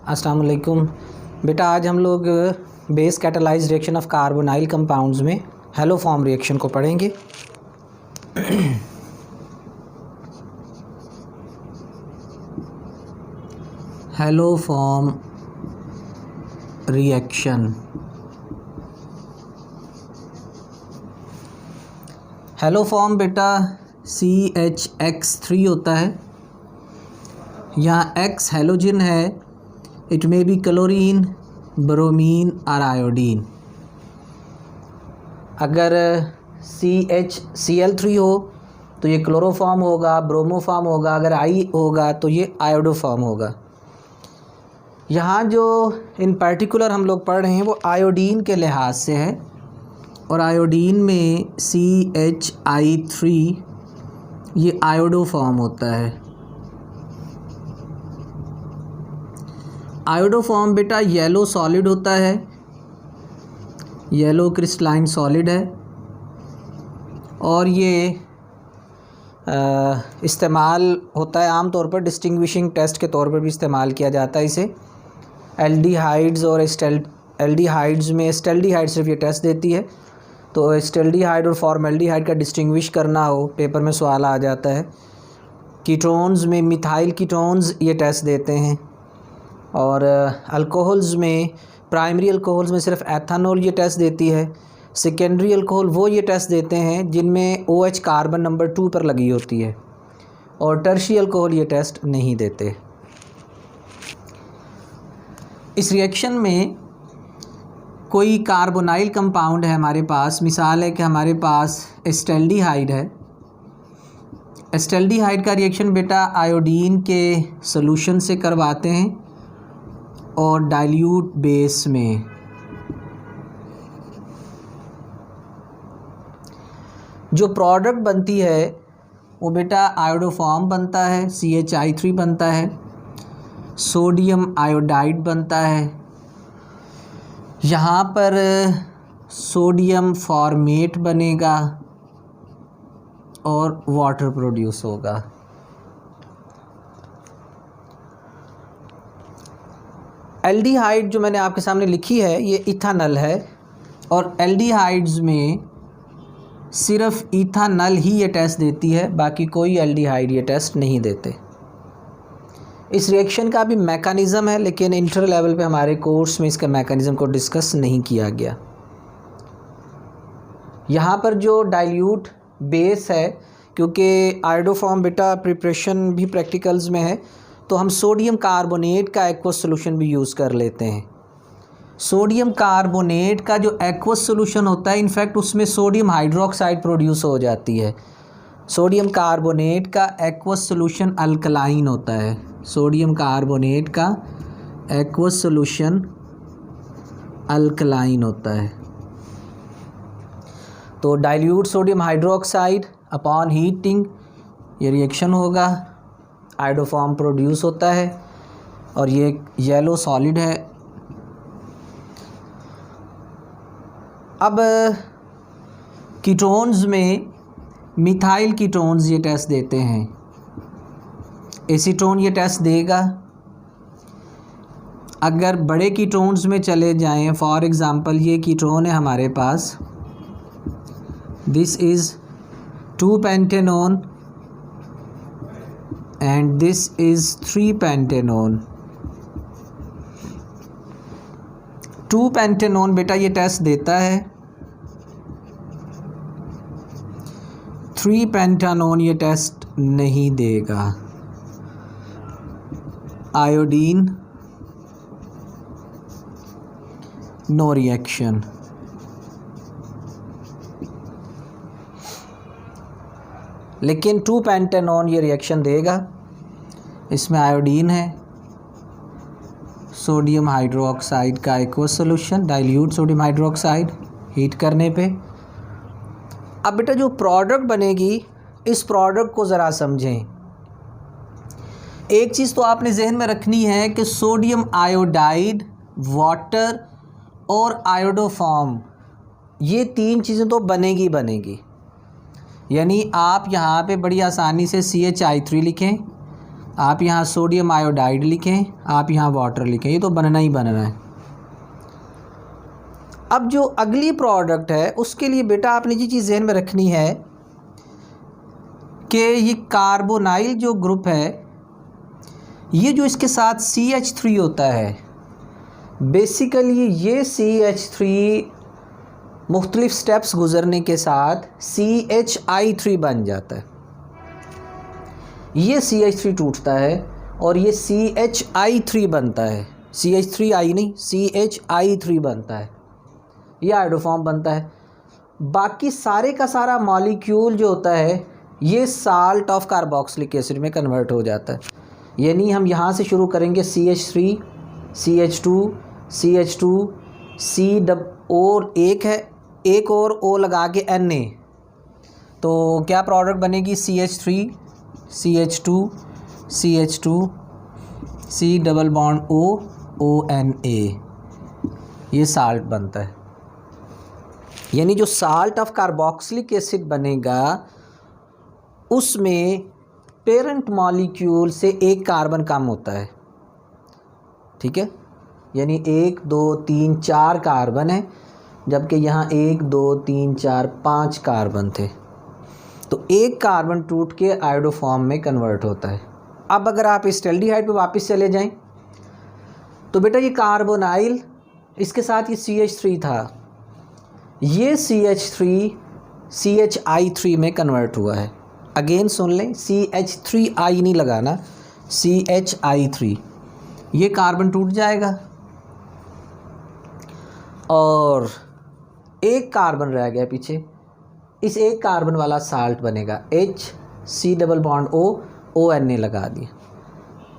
अस्सलाम वालेकुम बेटा, आज हम लोग base catalysed reaction of carbonyl compounds में हैलोफॉर्म रिएक्शन को पढ़ेंगे। Haloform reaction. हैलोफॉर्म बेटा CHX3 होता है। यहाँ X हैलोजन है। It may be chlorine, bromine और आयोडीन। अगर CHCl3 हो तो ये क्लोरोफॉर्म होगा, ब्रोमोफॉर्म होगा। अगर I होगा तो ये आयोडोफॉर्म होगा। यहाँ जो इन पर्टिकुलर हम लोग पढ़ रहे हैं वो आयोडीन के लिहाज से है, और आयोडीन में CHI3 ये आयोडोफॉर्म होता है। आयोडोफॉर्म बेटा येलो सॉलिड होता है, येलो क्रिस्टलाइन सॉलिड है, और ये इस्तेमाल होता है आम तौर पर डिस्टिंग्विशिंग टेस्ट के तौर पर भी इस्तेमाल किया जाता है इसे। एल्डिहाइड्स और एल्डिहाइड्स में एस्टल्डिहाइड सिर्फ ये टेस्ट देती है, तो एस्टल्डिहाइड और फॉर्मेल्डिहाइड का डिस्टिंग्विश करना हो पेपर में सवाल आ जाता है। कीटोन्स में मिथाइल कीटोन्स ये टेस्ट देते हैं, और अल्कोहल्स में प्राइमरी अल्कोहल्स में सिर्फ एथेनॉल ये टेस्ट देती है। सेकेंडरी अल्कोहल वो ये टेस्ट देते हैं जिनमें OH कार्बन नंबर 2 पर लगी होती है, और टर्शी अल्कोहल ये टेस्ट नहीं देते। इस रिएक्शन में कोई कार्बोनाइल कंपाउंड है हमारे पास, मिसाल है कि हमारे पास एस्टल्डिहाइड है। एस्टल्डिहाइड का रिएक्शन बेटा आयोडीन के सॉल्यूशन से करवाते हैं और डाइल्यूट बेस में। जो प्रोडक्ट बनती है वो बेटा आयोडोफॉर्म बनता है, CHI3 बनता है, सोडियम आयोडाइड बनता है। यहाँ पर सोडियम फॉर्मेट बनेगा और वाटर प्रोड्यूस होगा। एल्डिहाइड जो मैंने आपके सामने लिखी है ये इथानल है, और एल्डिहाइड्स में सिर्फ इथानल ही ये टेस्ट देती है, बाकी कोई एल्डिहाइड ये टेस्ट नहीं देते। इस रिएक्शन का भी मैकेनिज़्म है, लेकिन इंटर लेवल पे हमारे कोर्स में इसके मैकेनिज़्म को डिस्कस नहीं किया गया। यहाँ पर जो डाइल्यूट बेस है, क्योंकि आयोडोफॉर्म बेटा प्रिपरेशन भी प्रैक्टिकल्स में है, तो हम सोडियम कार्बोनेट का एक्वस सॉल्यूशन भी यूज़ कर लेते हैं। सोडियम कार्बोनेट का जो एक्वस सॉल्यूशन होता है, इनफैक्ट उसमें सोडियम हाइड्रोक्साइड प्रोड्यूस हो जाती है। सोडियम कार्बोनेट का एक्वस सॉल्यूशन अल्कलाइन होता है। सोडियम कार्बोनेट का एक्वस सॉल्यूशन अल्कलाइन होता है। तो dilute sodium hydroxide upon heating ये रिएक्शन होगा, आयोडोफॉर्म प्रोड्यूस होता है, और ये येलो सॉलिड है। अब कीटोन्स में मिथाइल कीटोन्स ये टेस्ट देते हैं। एसीटोन ये टेस्ट देगा। अगर बड़े कीटोन्स में चले जाएं, फॉर एग्ज़ाम्पल ये कीटोन है हमारे पास, this is 2-pentanone and this is 3-pentanone। 2-pentanone बेटा ये टेस्ट देता है, 3-pentanone ये टेस्ट नहीं देगा। Iodine no reaction. लेकिन 2-pentanone ये रिएक्शन देगा। इसमें आयोडीन है, सोडियम हाइड्रोक्साइड का aqueous solution, dilute sodium hydroxide heat करने पे। अब बेटा जो प्रोडक्ट बनेगी, इस प्रोडक्ट को ज़रा समझें। एक चीज़ तो आपने जहन में रखनी है कि सोडियम आयोडाइड, वाटर और आयोडोफॉर्म ये 3 चीज़ें तो बनेगी। यानी आप यहाँ पे बड़ी आसानी से CHI3 लिखें, आप यहाँ सोडियम आयोडाइड लिखें, आप यहाँ वाटर लिखें, ये तो बनना ही बनना है। अब जो अगली प्रोडक्ट है उसके लिए बेटा आपने ये चीज़ ज़हन में रखनी है कि ये कार्बोनाइल जो ग्रुप है, ये जो इसके साथ CH3 होता है, बेसिकली ये CH3 मुख्तलिफ स्टेप्स गुज़रने के साथ CHI3 बन जाता है। ये CH3 टूटता है और ये CHI3 बनता है। CH3I नहीं, CHI3 बनता है, ये आयोडोफॉर्म बनता है। बाकी सारे का सारा मॉलिक्यूल जो होता है ये साल्ट ऑफ कार्बोक्सिलिक एसिड में कन्वर्ट हो जाता है। यानी हम यहाँ से शुरू करेंगे CH3, CH2, CH2, C और एक है, एक और O लगा के Na, तो क्या प्रोडक्ट बनेगी? CH3, CH2, CH2, C double bond O, ONA, ये साल्ट बनता है। यानी जो साल्ट ऑफ कार्बोक्सिलिक एसिड बनेगा उसमें पेरेंट मॉलिक्यूल से एक कार्बन कम होता है, ठीक है। यानी 1 2 3 4 कार्बन है, जबकि यहाँ 1 2 3 4 5 कार्बन थे, तो एक कार्बन टूट के आयोडोफॉर्म में कन्वर्ट होता है। अब अगर आप एस्टल्डिहाइड पे वापस चले जाएं तो बेटा ये कार्बोनाइल, इसके साथ ये CH3 था, ये CH3 CHI3 में कन्वर्ट हुआ है। अगेन सुन लें, CH3I नहीं लगाना, CHI3, ये कार्बन टूट जाएगा और एक कार्बन रह गया पीछे। इस एक कार्बन वाला साल्ट बनेगा HC double bond O, ONA लगा दिया,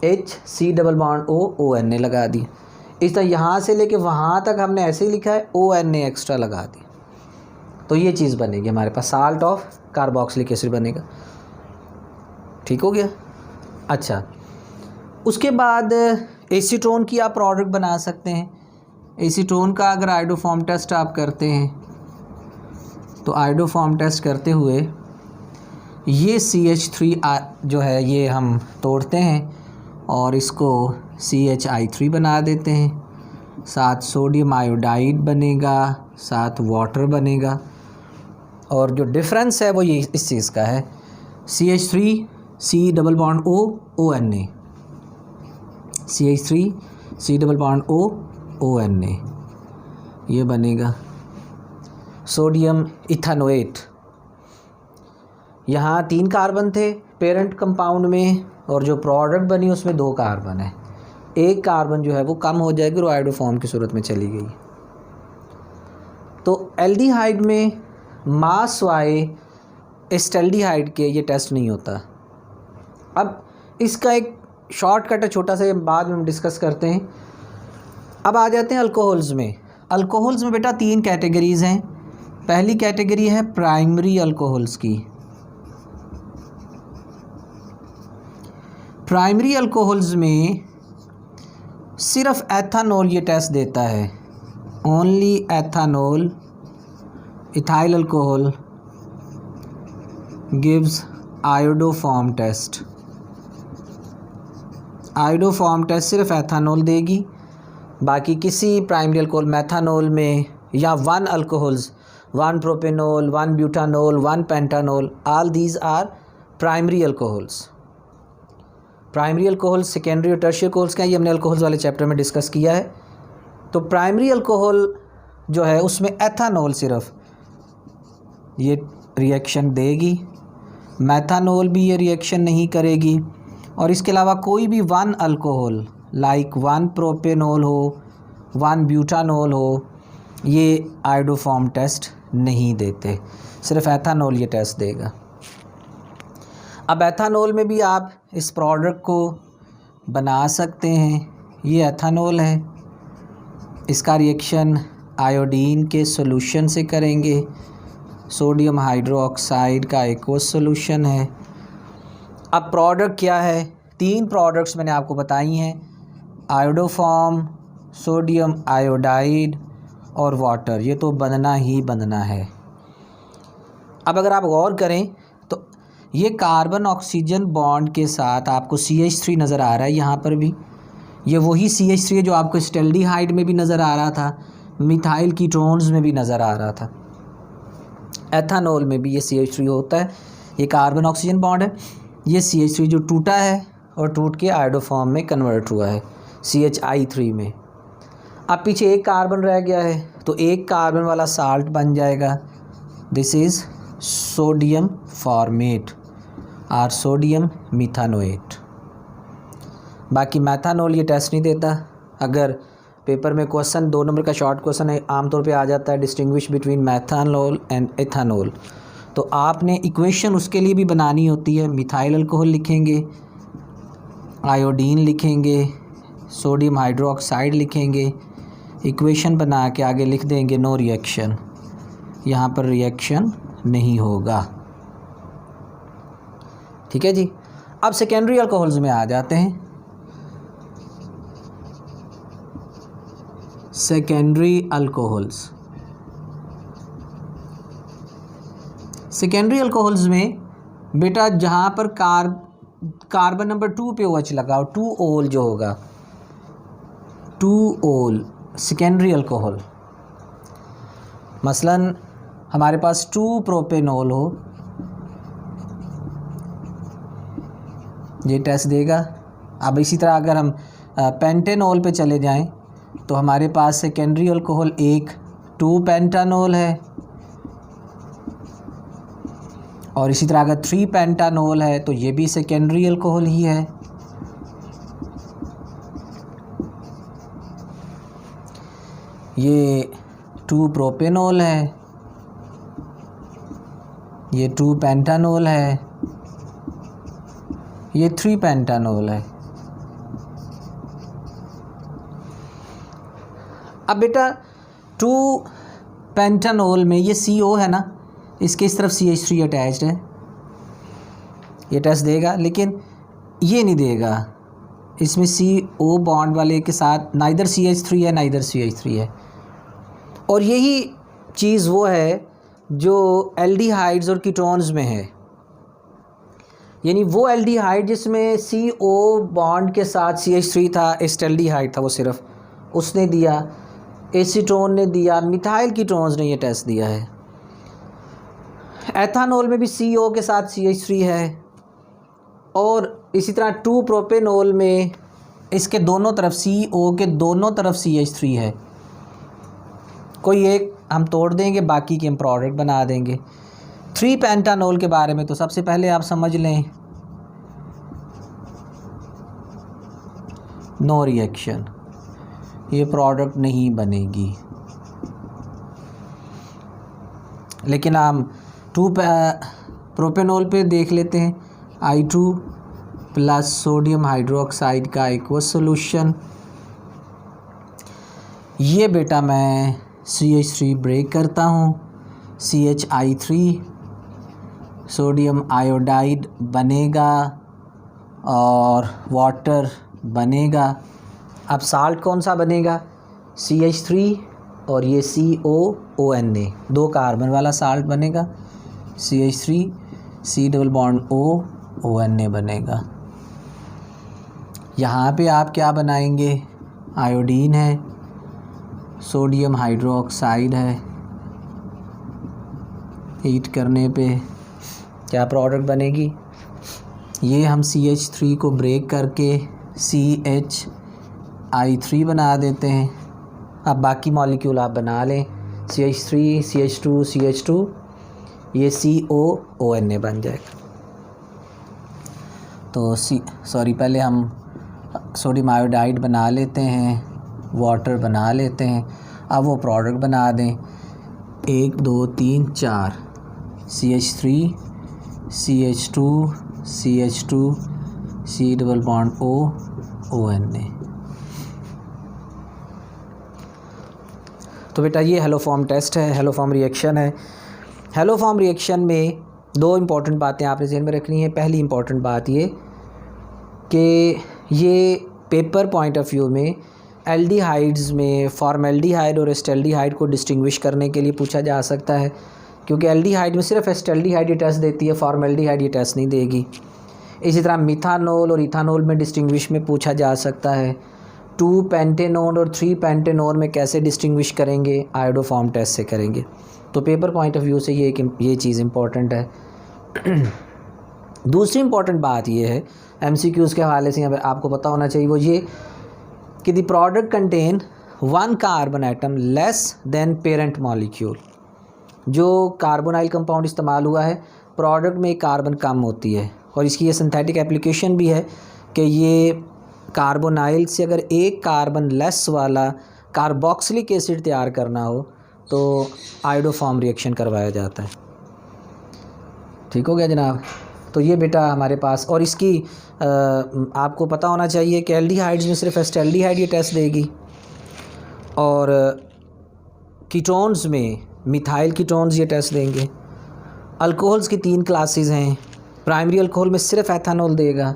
HC double bond O, ONA लगा दिया। इस तरह यहाँ से लेके वहाँ तक हमने ऐसे ही लिखा है, ONA एक्स्ट्रा लगा दिया, तो ये चीज़ बनेगी हमारे पास, साल्ट ऑफ कार्बोक्सिलिक एसिड बनेगा। ठीक हो गया। अच्छा, उसके बाद एसीटोन की आप प्रोडक्ट बना सकते हैं। एसीटोन का अगर आयोडोफॉर्म टेस्ट आप करते हैं तो आयोडोफॉर्म टेस्ट करते हुए ये CH3 जो है ये हम तोड़ते हैं और इसको CHI3 बना देते हैं, साथ सोडियम आयोडाइड बनेगा, साथ वाटर बनेगा, और जो डिफरेंस है वो ये इस चीज़ का है, CH3 C double bond O, ONA, CH3 C double bond O, ONA, ये बनेगा सोडियम इथानोएट। यहाँ 3 कार्बन थे पेरेंट कंपाउंड में और जो प्रोडक्ट बनी उसमें 2 कार्बन है, एक कार्बन जो है वो कम हो जाएगी और आयोडोफॉर्म की सूरत में चली गई। तो एल्डिहाइड में मास वाई एस्टल्डिहाइड के ये टेस्ट नहीं होता। अब इसका एक शॉर्टकट है छोटा सा, बाद में हम डिस्कस करते हैं। अब आ जाते हैं अल्कोहल्स में। अल्कोहल्स में बेटा 3 कैटेगरीज़ हैं। पहली कैटेगरी है प्राइमरी अल्कोहल्स की। प्राइमरी अल्कोहल्स में सिर्फ एथानॉल ये टेस्ट देता है, only ethanol, ethyl alcohol gives iodoform test. Iodoform test सिर्फ एथानॉल देगी, बाकी किसी प्राइमरी अल्कोहल, मेथानॉल में या 1 alcohols, 1 propanol, 1 butanol, 1 pentanol, all these are primary alcohols. Primary alcohol secondary और टर्शियरी अल्कोहल्स क्या है, ये हमने अल्कोहल्स वाले चैप्टर में डिस्कस किया है। तो प्राइमरी अल्कोहल जो है उसमें एथानॉल सिर्फ ये रिएक्शन देगी, मेथानॉल भी ये रिएक्शन नहीं करेगी, और इसके अलावा कोई भी 1 अल्कोहल लाइक 1 प्रोपेनॉल हो, 1 ब्यूटानॉल हो, ये आयोडोफॉर्म टेस्ट नहीं देते, सिर्फ एथानॉल ये टेस्ट देगा। अब एथानॉल में भी आप इस प्रोडक्ट को बना सकते हैं। ये एथानॉल है, इसका रिएक्शन आयोडीन के सॉल्यूशन से करेंगे, सोडियम हाइड्रोक्साइड का एक्वस सॉल्यूशन है। अब प्रोडक्ट क्या है, 3 प्रोडक्ट्स मैंने आपको बताई हैं, आयोडोफॉर्म, सोडियम आयोडाइड और वाटर, ये तो बनना ही बनना है। अब अगर आप गौर करें तो ये कार्बन ऑक्सीजन बॉन्ड के साथ आपको CH3 नज़र आ रहा है यहाँ पर भी, ये वही CH3 है जो आपको एस्टल्डिहाइड में भी नज़र आ रहा था, मिथाइल कीटोन्स में भी नज़र आ रहा था, एथानॉल में भी ये CH3 होता है। ये कार्बन ऑक्सीजन बॉन्ड है, ये CH3 जो टूटा है और टूट के आयोडो फॉर्म में कन्वर्ट हुआ है CHI3 में। अब पीछे एक कार्बन रह गया है, तो एक कार्बन वाला साल्ट बन जाएगा, दिस इज़ सोडियम फॉर्मेट और सोडियम मिथानोएट। बाकी मेथानॉल ये टेस्ट नहीं देता। अगर पेपर में क्वेश्चन 2 नंबर का शॉर्ट क्वेश्चन है, आमतौर पे आ जाता है डिस्टिंग्विश बिटवीन मेथानॉल एंड एथानॉल, तो आपने इक्वेशन उसके लिए भी बनानी होती है। मिथाइल अल्कोहल लिखेंगे, आयोडीन लिखेंगे, सोडियम हाइड्रोक्साइड लिखेंगे, इक्वेशन बना के आगे लिख देंगे नो रिएक्शन, यहाँ पर रिएक्शन नहीं होगा। ठीक है जी। अब सेकेंडरी अल्कोहल्स में आ जाते हैं। सेकेंडरी अल्कोहल्स, सेकेंडरी अल्कोहल्स में बेटा जहाँ पर कार्बन नंबर 2 पे OH लगाओ, 2 ओल जो होगा, 2 ओल सेकेंडरी अल्कोहल। मसलन हमारे पास 2 प्रोपेनॉल हो, ये टेस्ट देगा। अब इसी तरह अगर हम पेंटेनॉल पे चले जाएं तो हमारे पास सेकेंडरी अल्कोहल एक 2 पेंटानॉल है, और इसी तरह अगर 3 पेंटानॉल है तो ये भी सेकेंडरी अल्कोहल ही है। ये 2 प्रोपेनॉल है, ये 2 पेंटानॉल है, ये 3 पेंटानॉल है। अब बेटा 2 पेंटानॉल में ये CO है ना, इसके इस तरफ CH3 अटैच्ड है, ये टेस्ट देगा, लेकिन ये नहीं देगा, इसमें CO बॉन्ड वाले के साथ नाइदर CH3 है नाइदर CH3 है। और यही चीज़ वो है जो एल्डिहाइड्स और कीटोन्स में है, यानी वो एल्डिहाइड जिसमें CO बॉन्ड के साथ CH3 था, एस्टल्डिहाइड था वो सिर्फ, उसने दिया, एसीटोन ने दिया, मिथाइल कीटोन्स ने ये टेस्ट दिया है। एथानॉल में भी CO के साथ CH3 है, और इसी तरह 2 प्रोपेनॉल में इसके दोनों तरफ CO के दोनों तरफ CH3 है। कोई एक हम तोड़ देंगे, बाकी के हम प्रोडक्ट बना देंगे। 3 पेंटानॉल के बारे में तो सबसे पहले आप समझ लें, नो रिएक्शन, ये प्रोडक्ट नहीं बनेगी। लेकिन हम 2 प्रोपेनॉल पे देख लेते हैं, I2 प्लस सोडियम हाइड्रोक्साइड का एक्वस सॉल्यूशन। ये बेटा मैं CH3 ब्रेक करता हूँ, CHI3 सोडियम आयोडाइड बनेगा और वाटर बनेगा। अब साल्ट कौन सा बनेगा, CH3 और ये COONA, 2 कार्बन वाला साल्ट बनेगा, CH3 C double bond ONA बनेगा। यहाँ पे आप क्या बनाएंगे, आयोडीन है, सोडियम हाइड्रोक्साइड है, हीट करने पे क्या प्रोडक्ट बनेगी, ये हम CH3 को ब्रेक करके CHI3 बना देते हैं। अब बाकी मॉलिक्यूल आप बना लें, CH3 CH2 CH2, ये COONA बन जाएगा। तो पहले हम सोडियम आयोडाइड बना लेते हैं, वाटर बना लेते हैं। अब वो प्रोडक्ट बना दें, 1 2 3 4, CH3 CH2 CH2 C double bond ONA। तो बेटा ये हेलोफॉर्म टेस्ट है, हेलोफॉर्म रिएक्शन है। हेलोफॉर्म रिएक्शन में 2 इम्पॉर्टेंट बातें आपने ज़हन में रखनी है। पहली इम्पॉर्टेंट बात ये कि ये पेपर पॉइंट ऑफ व्यू में एल्डिहाइड्स में फॉर्मेल्डिहाइड और एस्टल्डिहाइड को डिस्टिंग्विश करने के लिए पूछा जा सकता है क्योंकि एल्डिहाइड में सिर्फ एस्टल्डिहाइड ये टेस्ट देती है, फॉर्मेल्डिहाइड ये टेस्ट नहीं देगी। इसी तरह मिथानोल और इथानोल में डिस्टिंग्विश में पूछा जा सकता है। 2 पेंटेनोल और 3 पेंटेनोल में कैसे डिस्टिंग्विश करेंगे, आयोडोफॉर्म टेस्ट से करेंगे। तो पेपर पॉइंट ऑफ व्यू से ये चीज़ इंपॉर्टेंट है। दूसरी इंपॉर्टेंट बात ये है MCQs के हवाले से आपको पता होना चाहिए, वो ये कि the product contain 1 carbon atom less than parent molecule. जो कार्बोनाइल कंपाउंड इस्तेमाल हुआ है, प्रोडक्ट में एक कार्बन कम होती है, और इसकी ये सिंथेटिक एप्लीकेशन भी है कि ये कार्बोनाइल से अगर एक कार्बन लेस वाला कार्बोक्सिलिक एसिड तैयार करना हो तो आयोडोफॉर्म रिएक्शन करवाया जाता है। ठीक हो गया जनाब। तो ये बेटा हमारे पास, और इसकी आपको पता होना चाहिए कि एल्डिहाइड्स में सिर्फ एस्टल्डिहाइड ये टेस्ट देगी, और कीटोन्स में मिथाइल कीटोन्स ये टेस्ट देंगे। अल्कोहल्स की 3 क्लासेस हैं। प्राइमरी अल्कोहल में सिर्फ एथानॉल देगा,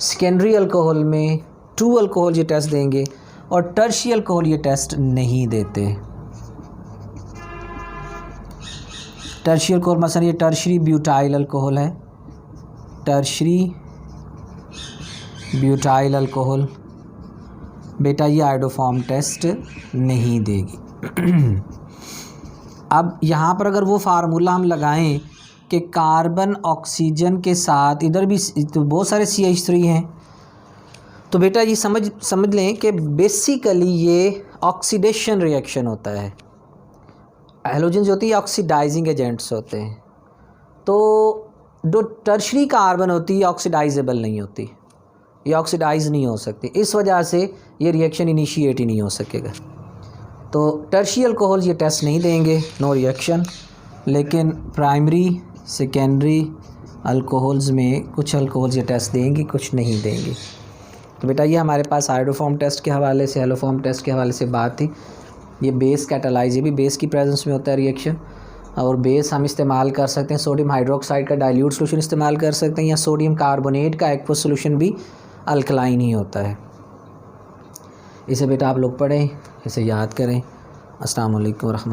सेकेंडरी अल्कोहल में 2 अल्कोहल ये टेस्ट देंगे, और टर्शियरी अल्कोहल ये टेस्ट नहीं देते। टर्शियरी अल्कोहल मसलन ये टर्शियरी ब्यूटाइल अल्कोहल है, टर्शियरी ब्यूटाइल अल्कोहल बेटा ये आयोडोफॉर्म टेस्ट नहीं देगी। अब यहाँ पर अगर वो फार्मूला हम लगाएं कि कार्बन ऑक्सीजन के साथ, इधर भी तो बहुत सारे CH3 हैं, तो बेटा ये समझ लें कि बेसिकली ये ऑक्सीडेशन रिएक्शन होता है। हैलोजन जो होती है ऑक्सीडाइजिंग एजेंट्स होते हैं, तो जो टर्शरी कार्बन होती है ऑक्सीडाइजेबल नहीं होती, ये ऑक्सीडाइज नहीं हो सकती, इस वजह से ये रिएक्शन इनिशिएट ही नहीं हो सकेगा। तो टर्शियरी अल्कोहल ये टेस्ट नहीं देंगे, नो रिएक्शन, लेकिन प्राइमरी सेकेंडरी अल्कोहल्स में कुछ अल्कोहल्स ये टेस्ट देंगी, कुछ नहीं देंगी। तो बेटा ये हमारे पास आयोडोफॉर्म टेस्ट के हवाले से, हैलोफॉर्म टेस्ट के हवाले से बात थी। ये बेस कैटालाइज, ये भी बेस की प्रेजेंस में होता है रिएक्शन, और बेस हम इस्तेमाल कर सकते हैं, सोडियम हाइड्रोक्साइड का डाइल्यूट सोल्यूशन इस्तेमाल कर सकते हैं, या सोडियम कार्बोनेट का एक्वस सोल्यूशन भी अल्कलाइन ही होता है। इसे बेटा आप लोग पढ़ें, इसे याद करें। अस्सलाम वालेकुम रहमतुल्लाह।